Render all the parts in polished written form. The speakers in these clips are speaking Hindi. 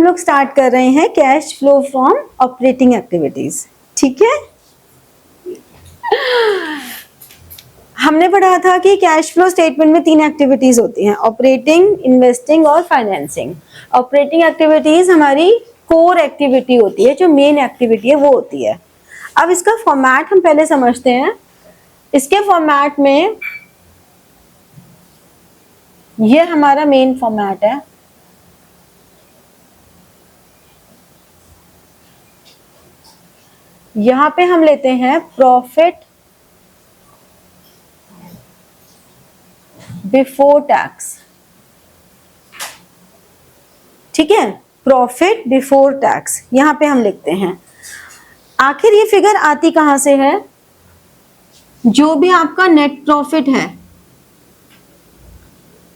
लोग स्टार्ट कर रहे हैं cash flow from operating activities. ठीक है, हमने पढ़ा था कि कैश फ्लो स्टेटमेंट में 3 एक्टिविटीज होती हैं, ऑपरेटिंग, इन्वेस्टिंग और फाइनेंसिंग। ऑपरेटिंग एक्टिविटीज हमारी कोर एक्टिविटी होती है, जो मेन एक्टिविटी है वो होती है। अब इसका फॉर्मेट हम पहले समझते हैं। इसके फॉर्मेट में ये हमारा मेन फॉर्मेट है। यहां पे हम लेते हैं प्रॉफिट बिफोर टैक्स। ठीक है, प्रॉफिट बिफोर टैक्स यहां पे हम लिखते हैं। आखिर ये फिगर आती कहां से है? जो भी आपका नेट प्रॉफिट है,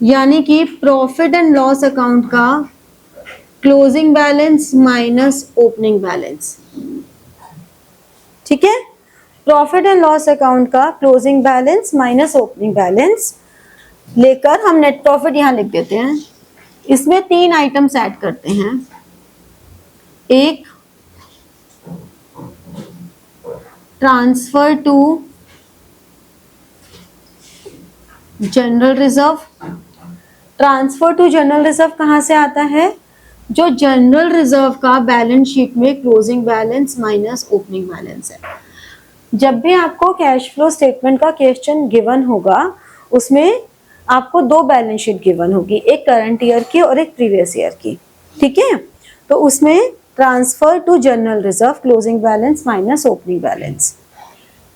यानी कि प्रॉफिट एंड लॉस अकाउंट का closing balance minus opening balance. ठीक है, प्रॉफिट एंड लॉस अकाउंट का closing balance minus opening balance लेकर हम नेट प्रॉफिट यहां लिख देते हैं। इसमें 3 आइटम्स ऐड करते हैं। एक, transfer to general reserve. Transfer to general reserve कहां से आता है? जो जनरल रिजर्व का बैलेंस शीट में closing balance minus opening balance है। जब भी आपको कैश फ्लो स्टेटमेंट का क्वेश्चन गिवन होगा, उसमें आपको 2 बैलेंस शीट गिवन होगी, एक करंट ईयर की और एक प्रीवियस ईयर की। ठीक है, तो उसमें transfer to general reserve closing balance minus opening balance.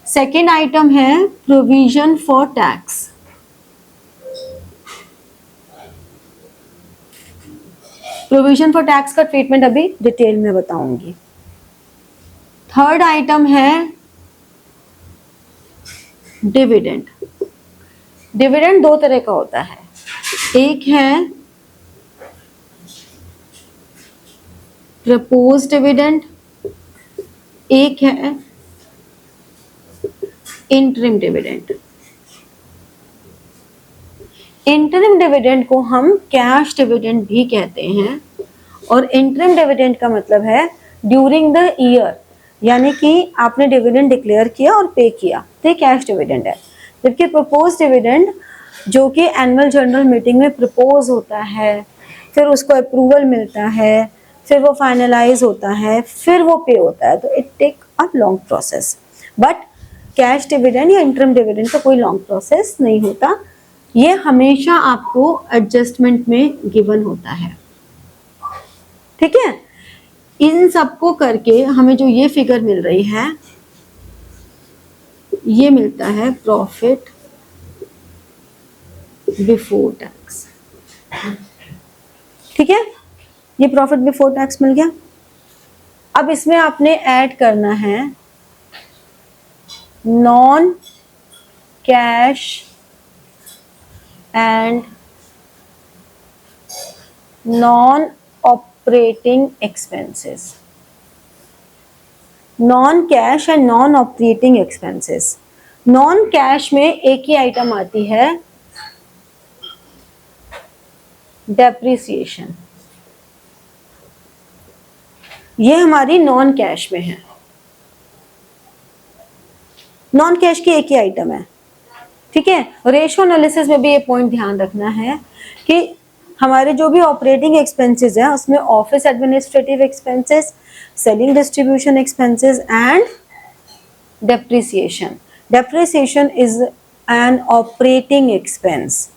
Second item है provision for tax. Provision for tax का ट्रीटमेंट अभी डिटेल में बताऊंगी। थर्ड आइटम है डिविडेंड। डिविडेंड 2 तरह का होता है, एक है प्रपोज डिविडेंड, एक है इंटरिम डिविडेंड। इंटरिम डिविडेंड को हम कैश डिविडेंड भी कहते हैं, और इंटरिम डिविडेंड का मतलब है ड्यूरिंग द ईयर, यानी कि आपने डिविडेंड डिक्लेयर किया और पे किया, तो ये कैश डिविडेंड है। जबकि प्रपोज डिविडेंड जो कि एनुअल जनरल मीटिंग में प्रपोज होता है, फिर उसको अप्रूवल मिलता है, फिर वो फाइनलाइज होता है, फिर वो पे होता है, तो it take a long process. But cash dividend या इंटरिम डिविडेंड का कोई लॉन्ग प्रोसेस नहीं होता, ये हमेशा आपको एडजस्टमेंट में गिवन होता है। ठीक है, इन सबको करके हमें जो ये फिगर मिल रही है, ये मिलता है प्रॉफिट बिफोर टैक्स। ठीक है, ये प्रॉफिट बिफोर टैक्स मिल गया। अब इसमें आपने ऐड करना है non cash and non operating expenses. Non cash and non operating expenses. Non cash में एक ही आइटम आती है, डेप्रिसिएशन। ये हमारी नॉन कैश में है। नॉन कैश की एक ही आइटम है। ठीक है, रेशियो एनालिसिस में भी ये पॉइंट ध्यान रखना है कि हमारे जो भी ऑपरेटिंग एक्सपेंसेस हैं, उसमें office administrative expenses, selling distribution expenses and depreciation. Depreciation is an operating expense.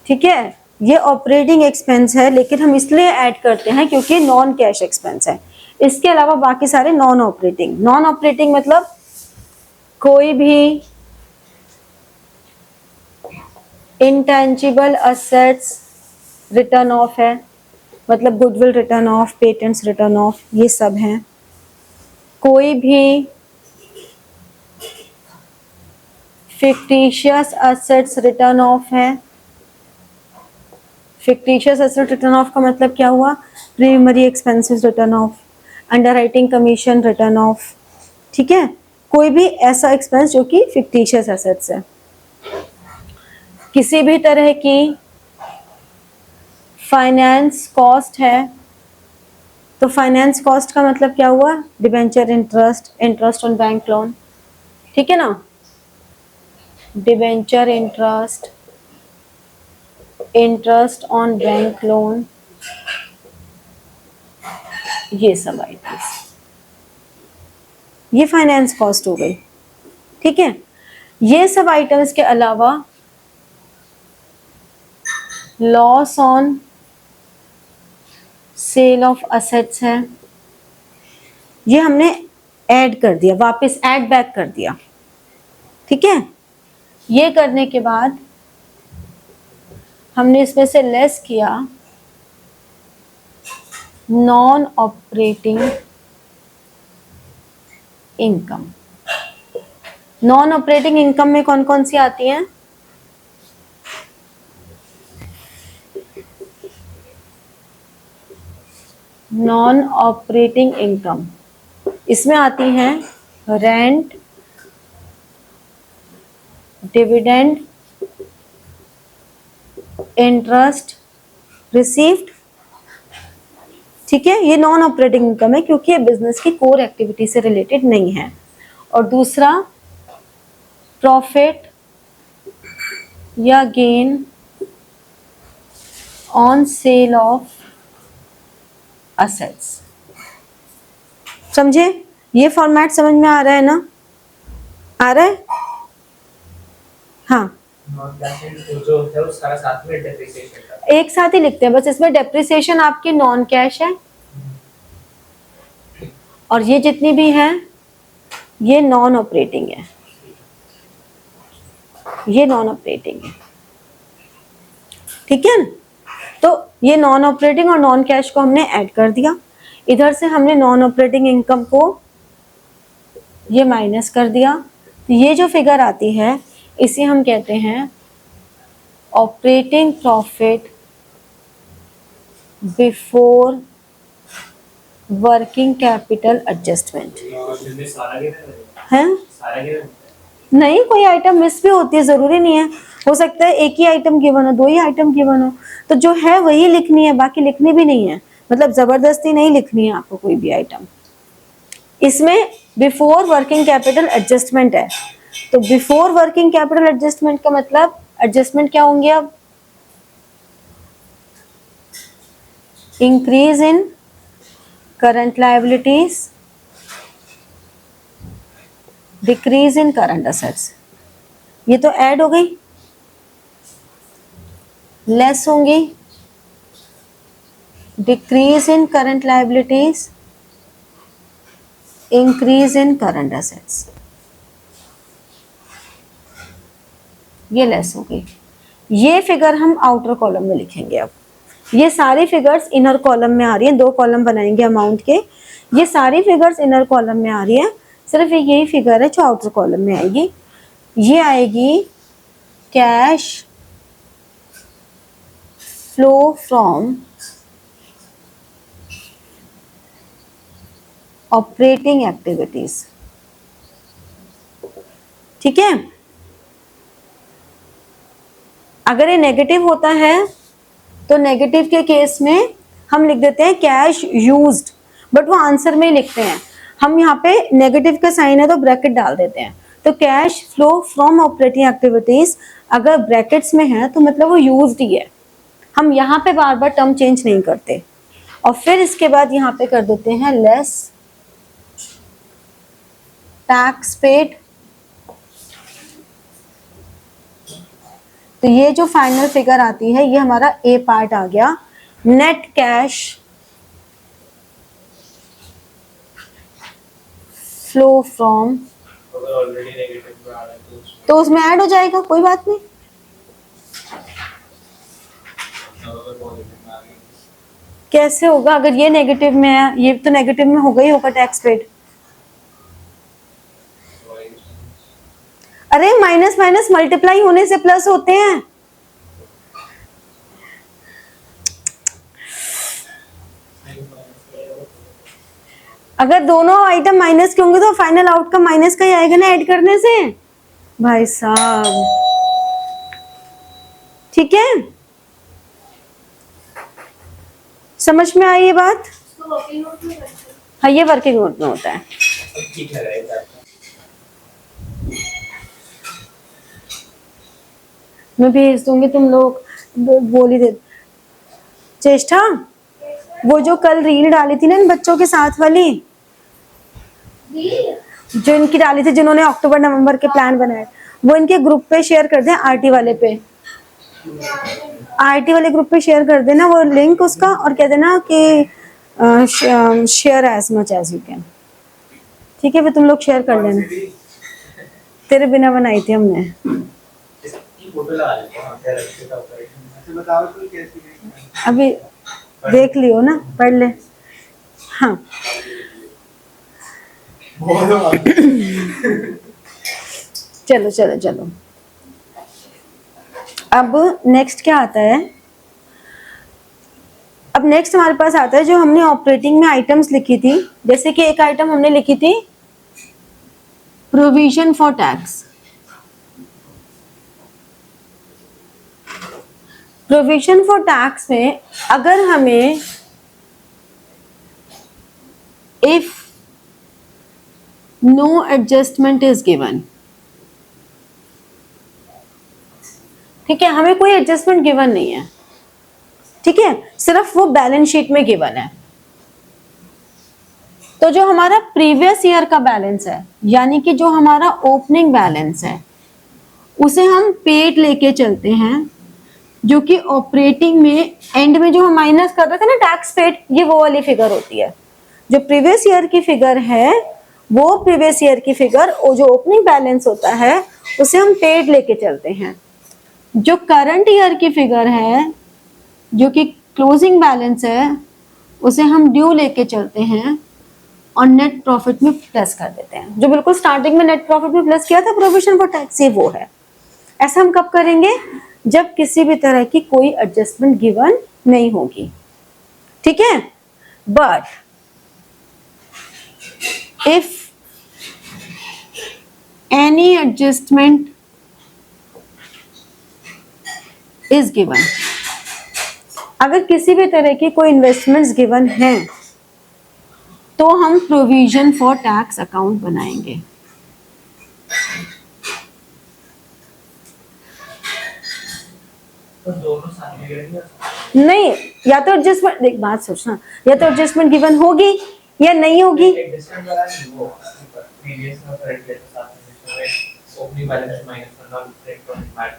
ठीक है, ये ऑपरेटिंग एक्सपेंस है, लेकिन हम इसलिए ऐड करते हैं क्योंकि नॉन कैश एक्सपेंस है। इसके अलावा बाकी सारे नॉन ऑपरेटिंग। नॉन ऑपरेटिंग मतलब कोई भी इंटेंजिबल असेट्स रिटर्न ऑफ है, मतलब goodwill return of, patents return of, ये सब हैं। कोई भी फिक्टिशियस असेट्स रिटर्न ऑफ है। फिक्टिशियस एसेट रिटर्न ऑफ का मतलब क्या हुआ? Primary expenses return of, underwriting commission return of. ठीक है, कोई भी ऐसा एक्सपेंस जो कि फिक्टिशियस एसेट्स है। किसी भी तरह की फाइनेंस कॉस्ट है, तो फाइनेंस कॉस्ट का मतलब क्या हुआ? Debenture interest, interest on bank loan, ठीक है ना, debenture interest, interest on bank loan, ये सब आइटम्स, ये फाइनेंस कॉस्ट हो गई, ठीक है। ये सब आइटम्स के अलावा loss on sale of assets है, ये हमने ऐड कर दिया, वापस ऐड बैक कर दिया, ठीक है। ये करने के बाद हमने इसमें से लेस किया non operating income. Non operating income में कौन कौन सी आती हैं? नॉन ऑपरेटिंग इनकम इसमें आती हैं रेंट, डिविडेंड, इंटरेस्ट रिसीव्ड, ठीक है। ये नॉन ऑपरेटिंग इनकम है क्योंकि ये बिजनेस की कोर एक्टिविटी से रिलेटेड नहीं है। और दूसरा प्रॉफिट या gain on sale of assets. समझे? ये फॉर्मेट समझ में आ रहा है ना? आ रहा है? हाँ, जो है वो सारा साथ में डेप्रिसिएशन का एक साथ ही लिखते हैं, बस इसमें डेप्रिसिएशन आपकी नॉन कैश है और ये जितनी भी है ये नॉन ऑपरेटिंग है, ये नॉन ऑपरेटिंग है, ठीक है ना। तो ये नॉन ऑपरेटिंग और नॉन कैश को हमने ऐड कर दिया, इधर से हमने नॉन ऑपरेटिंग इनकम को ये माइनस कर दिया, तो ये जो फिगर आती है इसे हम कहते हैं operating profit before working capital adjustment है। नहीं, कोई आइटम मिस भी होती है, जरूरी नहीं है, हो सकता है एक ही आइटम गिवन हो, दो ही आइटम गिवन हो, तो जो है वही लिखनी है, बाकी लिखनी भी नहीं है, मतलब जबरदस्ती नहीं लिखनी है आपको कोई भी आइटम। इसमें बिफोर वर्किंग कैपिटल एडजस्टमेंट है, तो बिफोर वर्किंग कैपिटल एडजस्टमेंट का मतलब एडजस्टमेंट क्या होंगे? अब increase in current liabilities, decrease in current assets, ये तो ऐड हो गई, लेस होंगी decrease in current liabilities, increase in current assets, ये लेस हो गई। ये फिगर हम आउटर कॉलम में लिखेंगे। अब ये सारी फिगर्स इनर कॉलम में आ रही हैं, दो कॉलम बनाएंगे अमाउंट के, ये सारी फिगर्स इनर कॉलम में आ रही है, सिर्फ यही फिगर है जो आउटर कॉलम में आएगी। ये आएगी cash flow from operating activities, ठीक है। अगर ये नेगेटिव होता है तो नेगेटिव के केस में हम लिख देते हैं कैश यूज्ड, बट वो आंसर में ही लिखते हैं हम, यहाँ पे नेगेटिव का साइन है तो ब्रैकेट डाल देते हैं। तो cash flow from operating activities अगर ब्रैकेट्स में है तो मतलब वो यूज्ड ही है, हम यहाँ पे बार बार टर्म चेंज नहीं करते। और फिर इसके बाद यहाँ पे कर देते हैं लेस टैक्स पेड। तो ये जो फाइनल फिगर आती है ये हमारा ए पार्ट आ गया, नेट कैश फ्लो फ्रॉम, तो उसमें ऐड हो जाएगा, कोई बात नहीं। कैसे होगा? अगर ये नेगेटिव में है, ये तो नेगेटिव में होगा ही होगा टैक्स पेड। अरे माइनस माइनस मल्टीप्लाई होने से प्लस होते हैं। अगर दोनों आइटम माइनस के होंगे तो फाइनल आउटकम माइनस का ही आएगा ना ऐड करने से, भाई साहब, ठीक है। समझ में आई ये बात? हाँ, ये वर्किंग नोट में होता है। अब ठीक लग रहा है इधर। मैं भेज दूंगी, तुम लोग बोल ही दे। चेष्टा, वो जो कल रील डाली थी ना इन बच्चों के साथ वाली, जो इनकी डाली थी, जिन्होंने अक्टूबर नवंबर के प्लान बनाए, वो इनके ग्रुप पे शेयर कर दें, आरटी वाले पे, आरटी वाले ग्रुप पे शेयर कर देना वो लिंक उसका, और कह देना कि share as much as you can. ठीक है, फिर तुम लोग शेयर कर लेना। तेरे बिना बनाई थी हमने। इसकी फोटो लगा लेते हैं क्या रखते था ऑपरेशन। अच्छा बताओ तो कैसी है? अभी देख लियो ना, पढ़ ले। हाँ, चलो चलो चलो। अब नेक्स्ट क्या आता है? अब नेक्स्ट हमारे पास आता है जो हमने ऑपरेटिंग में आइटम्स लिखी थी। जैसे कि एक आइटम हमने लिखी थी provision for tax. Provision for tax में अगर हमें if no adjustment is given, ठीक है, हमें कोई एडजस्टमेंट गिवन नहीं है, ठीक है, सिर्फ वो बैलेंस शीट में गिवन है, तो जो हमारा प्रीवियस ईयर का बैलेंस है, यानी कि जो हमारा ओपनिंग बैलेंस है, उसे हम पेड लेके चलते हैं, जो कि ऑपरेटिंग में एंड में जो हम माइनस कर रहे थे ना टैक्स पेड, ये वो वाली फिगर होती है। जो प्रीवियस ईयर की फिगर है, वो प्रीवियस ईयर की फिगर, और जो ओपनिंग बैलेंस होता है उसे हम पेड लेके चलते हैं। जो करंट ईयर की फिगर है, जो कि क्लोजिंग बैलेंस है, उसे हम ड्यू लेके चलते हैं और नेट प्रॉफिट में प्लस कर देते हैं। जो बिल्कुल स्टार्टिंग में नेट प्रॉफिट में प्लस किया था प्रोविजन फॉर टैक्स, ये वो है। ऐसा हम कब करेंगे? जब किसी भी तरह की कोई एडजस्टमेंट गिवन नहीं होगी, ठीक है। But if any adjustment is given, अगर किसी भी तरह की कोई इन्वेस्टमेंट्स गिवन हैं, तो हम प्रोविजन फॉर टैक्स अकाउंट बनाएंगे। तो दोनों साथ में करेंगे। नहीं, या तो एडजस्टमेंट, देख बात सोचना, या तो एडजस्टमेंट गिवन होगी या नहीं होगी। एडजस्टमेंट वाला नहीं, वो प्रीवियस में करंट ईयर के साथ में ओपनिंग बैलेंस माइनस करना और नेट प्रॉफिट ऐड।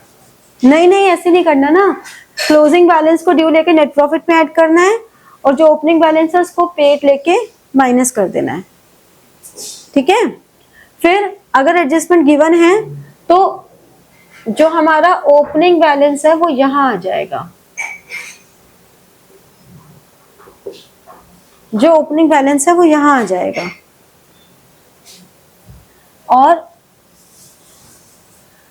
नहीं नहीं, ऐसे नहीं करना ना। क्लोजिंग बैलेंस को ड्यू लेके नेट प्रॉफिट में ऐड करना है, और जो ओपनिंग बैलेंस है उसको पेड लेके माइनस कर देना है, ठीक है। फिर अगर एडजस्टमेंट गिवन है, तो जो हमारा ओपनिंग बैलेंस है वो यहां आ जाएगा। जो ओपनिंग बैलेंस है वो यहां आ जाएगा, और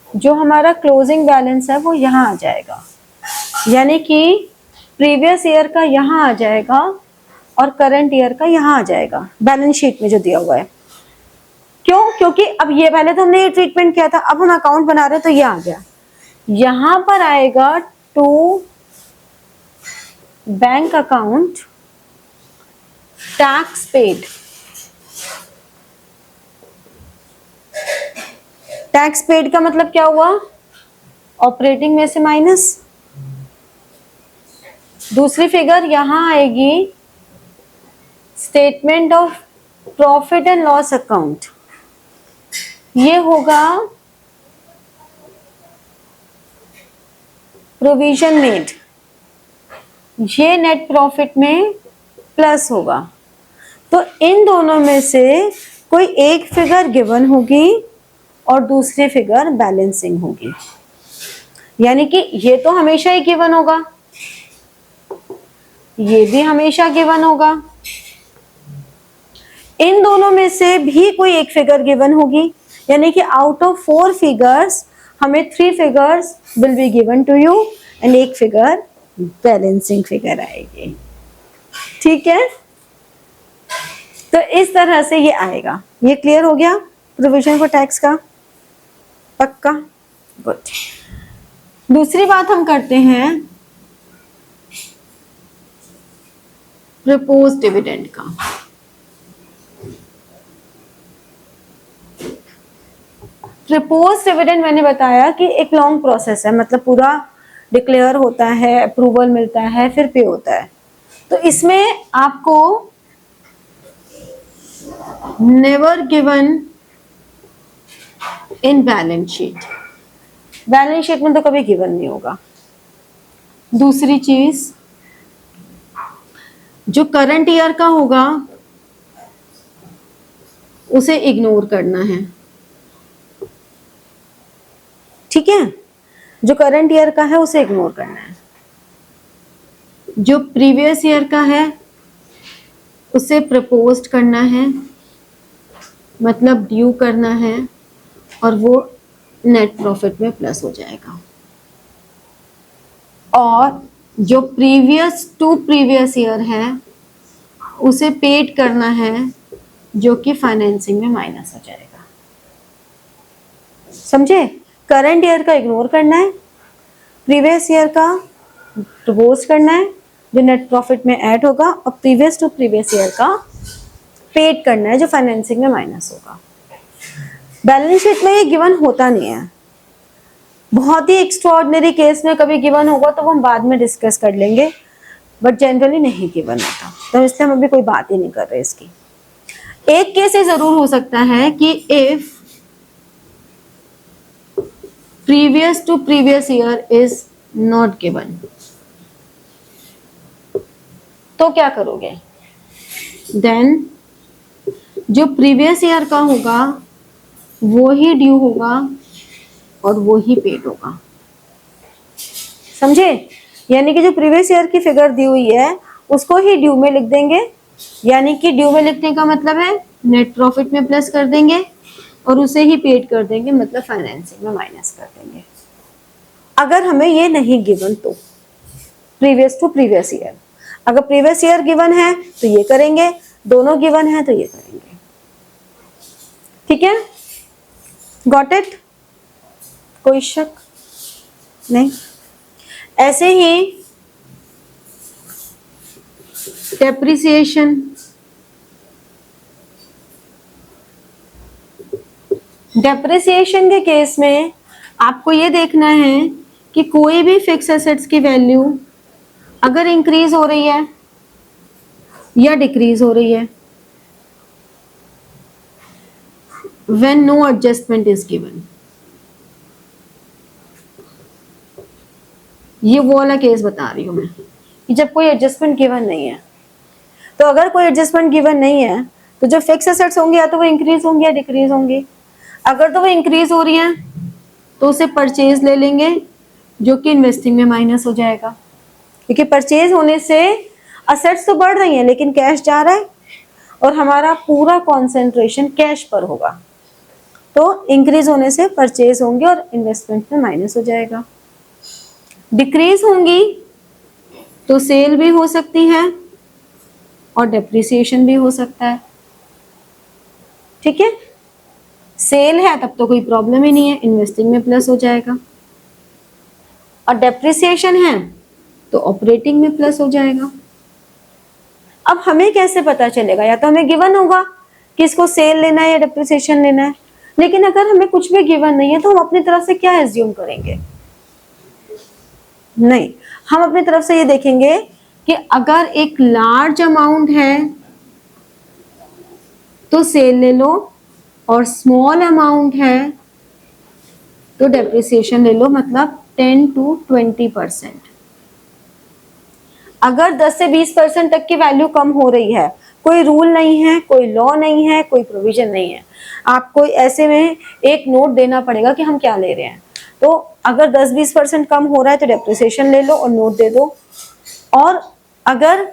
जो हमारा क्लोजिंग बैलेंस है वो यहां आ जाएगा। यानी कि प्रीवियस ईयर का यहां आ जाएगा और करंट ईयर का यहां आ जाएगा बैलेंस शीट में जो दिया हुआ है। क्यों? क्योंकि अब ये पहले तो हमने ये ट्रीटमेंट किया था, अब हम अकाउंट बना रहे हैं तो ये आ गया। यहां पर आएगा to bank account tax paid. Tax paid का मतलब क्या हुआ? ऑपरेटिंग में से माइनस। दूसरी फिगर यहां आएगी statement of profit and loss account. ये होगा प्रोविजन मेड, ये नेट प्रॉफिट में प्लस होगा। तो इन दोनों में से कोई एक फिगर गिवन होगी और दूसरी फिगर बैलेंसिंग होगी। यानी कि ये तो हमेशा ही गिवन होगा, ये भी हमेशा गिवन होगा, इन दोनों में से भी कोई एक फिगर गिवन होगी। यानी कि आउट ऑफ 4 फिगर्स हमें 3 figures will be given to you and एक फिगर बैलेंसिंग फिगर आएगी, ठीक है। तो इस तरह से ये आएगा। ये क्लियर हो गया प्रोविजन फॉर टैक्स का? पक्का? गुड। दूसरी बात हम करते हैं, प्रपोज डिविडेंड का। प्रपोज डिविडेंड मैंने बताया कि एक लॉन्ग प्रोसेस है, मतलब पूरा डिक्लेयर होता है, अप्रूवल मिलता है, फिर पे होता है। तो इसमें आपको never given in balance sheet, balance sheet में तो कभी गिवन नहीं होगा। दूसरी चीज, जो करंट ईयर का होगा उसे इग्नोर करना है, ठीक है, जो करंट ईयर का है उसे इग्नोर करना है। जो प्रीवियस ईयर का है उसे प्रपोज्ड करना है, मतलब ड्यू करना है, और वो नेट प्रॉफिट में प्लस हो जाएगा। और जो प्रीवियस टू प्रीवियस ईयर है उसे पेड करना है, जो कि फाइनेंसिंग में माइनस हो जाएगा। समझे? करंट ईयर का इग्नोर करना है, प्रीवियस ईयर का प्रपोज करना है जो नेट प्रॉफिट में ऐड होगा, और प्रीवियस टू प्रीवियस ईयर का पेड करना है जो फाइनेंसिंग में माइनस होगा। बैलेंस शीट में ये गिवन होता नहीं है, बहुत ही एक्स्ट्राऑर्डिनरी केस में कभी गिवन होगा तो वो हम बाद में डिस्कस कर लेंगे, बट जनरली नहीं गिवन होता, तो इसलिए हम अभी कोई बात ही नहीं कर रहे इसकी। एक केस ये जरूर हो सकता है कि if previous to previous year is not given, तो क्या करोगे? देन जो प्रीवियस ईयर का होगा वो ही ड्यू होगा और वो ही पेड होगा। समझे? यानी कि जो प्रीवियस ईयर की फिगर दी हुई है उसको ही ड्यू में लिख देंगे, यानी कि ड्यू में लिखने का मतलब है नेट प्रॉफिट में प्लस कर देंगे और उसे ही पेड कर देंगे, मतलब फाइनेंसिंग में माइनस कर देंगे। अगर हमें ये नहीं गिवन तो प्रीवियस टू प्रीवियस ईयर, अगर प्रीवियस ईयर गिवन है तो ये करेंगे, दोनों गिवन है तो ये करेंगे। ठीक है, गॉट इट? कोई शक नहीं? ऐसे ही डेप्रिसिएशन, डेप्रिसिएशन के केस में आपको ये देखना है कि कोई भी फिक्स एसेट्स की वैल्यू अगर इंक्रीज हो रही है या डिक्रीज हो रही है, when no adjustment is given. ये वो वाला केस बता रही हूं मैं कि जब कोई एडजस्टमेंट गिवन नहीं है। तो अगर कोई एडजस्टमेंट गिवन नहीं है तो जो फिक्स एसेट्स होंगे या तो वो इंक्रीज होंगे या डिक्रीज होंगे। अगर तो वो इंक्रीज हो रही है तो उसे परचेज ले लेंगे, जो कि इन्वेस्टिंग में माइनस हो जाएगा, क्योंकि परचेज होने से असेट्स तो बढ़ रही हैं लेकिन कैश जा रहा है और हमारा पूरा कंसंट्रेशन कैश पर होगा। तो इंक्रीज होने से परचेज होंगे और इन्वेस्टमेंट में माइनस हो जाएगा। डिक्रीज होंगी तो सेल भी हो सकती है और डेप्रिसिएशन भी हो सकता है। ठीक है, सेल है तब तो कोई प्रॉब्लम ही नहीं है, इन्वेस्टिंग में प्लस हो जाएगा, और डेप्रिसिएशन है तो ऑपरेटिंग में प्लस हो जाएगा। अब हमें कैसे पता चलेगा? या तो हमें गिवन होगा कि इसको सेल लेना है या डेप्रिसिएशन लेना है, लेकिन अगर हमें कुछ भी गिवन नहीं है तो हम अपनी तरफ से क्या एज्यूम करेंगे? नहीं, हम अपनी तरफ से ये देखेंगे कि अगर एक लार्ज अमाउंट है तो सेल ले लो, और स्मॉल अमाउंट है तो डेप्रिसिएशन ले लो, मतलब 10 to 20%। अगर 10 से 20% तक की वैल्यू कम हो रही है, कोई रूल नहीं है, कोई लॉ नहीं है, कोई प्रोविजन नहीं है, आपको ऐसे में एक नोट देना पड़ेगा कि हम क्या ले रहे हैं। तो अगर 10-20% कम हो रहा है तो डेप्रिसिएशन ले लो और नोट दे दो, और अगर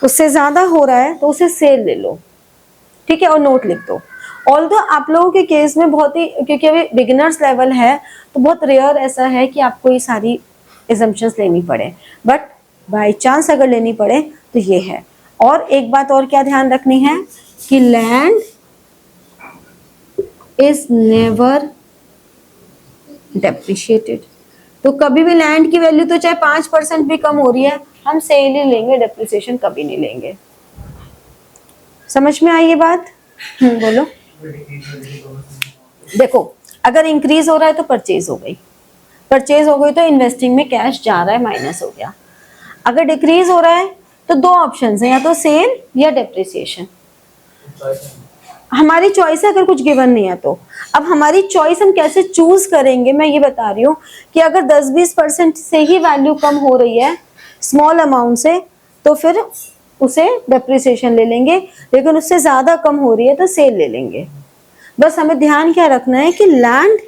उससे ज्यादा हो रहा है तो उसे सेल ले लो, ठीक है, और नोट लिख दो। ऑल्दो आप लोगों के केस में बहुत ही, क्योंकि अभी बिगिनर्स लेवल है तो बहुत रेयर ऐसा है कि आपको ये सारी एजम्पशंस लेनी पड़े, बट बाय चांस अगर लेनी पड़े तो ये है। और एक बात और क्या ध्यान रखनी है कि लैंड इज नेवर डेप्रिशिएटेड। तो कभी भी लैंड की वैल्यू तो चाहे 5% भी कम हो रही है हम सेल ही लेंगे, डेप्रिसिएशन कभी नहीं लेंगे। समझ में आई ये बात? बोलो। देखो अगर इंक्रीज हो रहा है तो परचेज हो गई, परचेज हो गई तो इन्वेस्टिंग में कैश जा रहा है, माइनस हो गया। अगर डिक्रीज हो रहा है तो दो ऑप्शंस हैं, या तो सेल या डेप्रिसिएशन। हमारी चॉइस है अगर कुछ गिवन नहीं है तो। अब हमारी चॉइस हम कैसे चूज करेंगे, मैं ये बता रही हूँ कि अगर 10-20% से ही वैल्यू कम हो रही है स्मॉल अमाउंट से, तो फिर उसे डेप्रिसिएशन ले लेंगे, लेकिन उससे ज्यादा कम हो रही है तो सेल ले लेंगे। बस हमें ध्यान क्या रखना है कि लैंड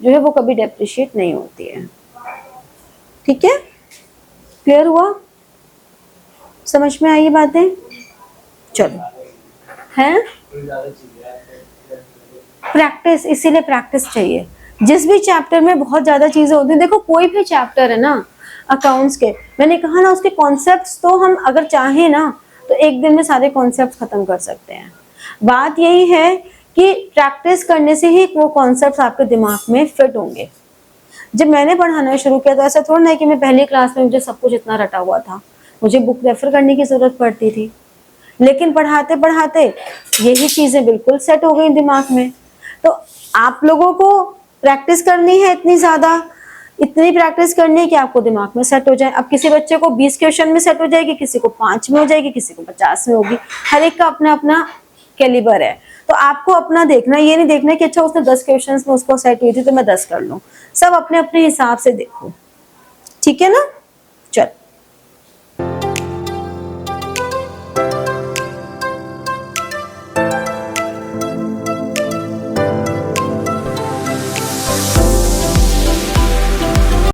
जो है वो कभी डेप्रिशिएट नहीं होती है। ठीक है, क्लियर हुआ? समझ में आई बातें? चलो, हैं प्रैक्टिस, इसीलिए प्रैक्टिस चाहिए। जिस भी चैप्टर में बहुत ज्यादा चीजें होती हैं, देखो कोई भी चैप्टर है ना अकाउंट्स के, मैंने कहा ना उसके कॉन्सेप्ट्स तो हम अगर चाहें ना तो एक दिन में सारे कॉन्सेप्ट्स खत्म कर सकते हैं। बात यही है कि प्रैक्टिस करने से ही वो कॉन्सेप्ट्स आपके दिमाग में फिट होंगे। जब मैंने पढ़ाना शुरू किया तो ऐसा थोड़ा ना है कि मैं पहली क्लास में मुझे सब कुछ इतना रटा हुआ था, मुझे बुक रेफर करने की जरूरत पड़ती थी, लेकिन पढ़ाते पढ़ाते यही चीजें बिल्कुल सेट हो गई दिमाग में। तो आप लोगों को प्रैक्टिस करनी है इतनी ज्यादा, इतनी प्रैक्टिस करनी है कि आपको दिमाग में सेट हो जाए। अब किसी बच्चे को 20 क्वेश्चन में सेट हो जाएगी, किसी को 5 में हो जाएगी, किसी को 50 में होगी, हर एक का अपना अपना कैलिबर है। तो आपको अपना देखना, ये नहीं देखना कि अच्छा उसने 10 क्वेश्चन में उसको सेट हुई थी तो मैं 10 कर लूं। सब अपने अपने हिसाब से देखो, ठीक है ना? चल।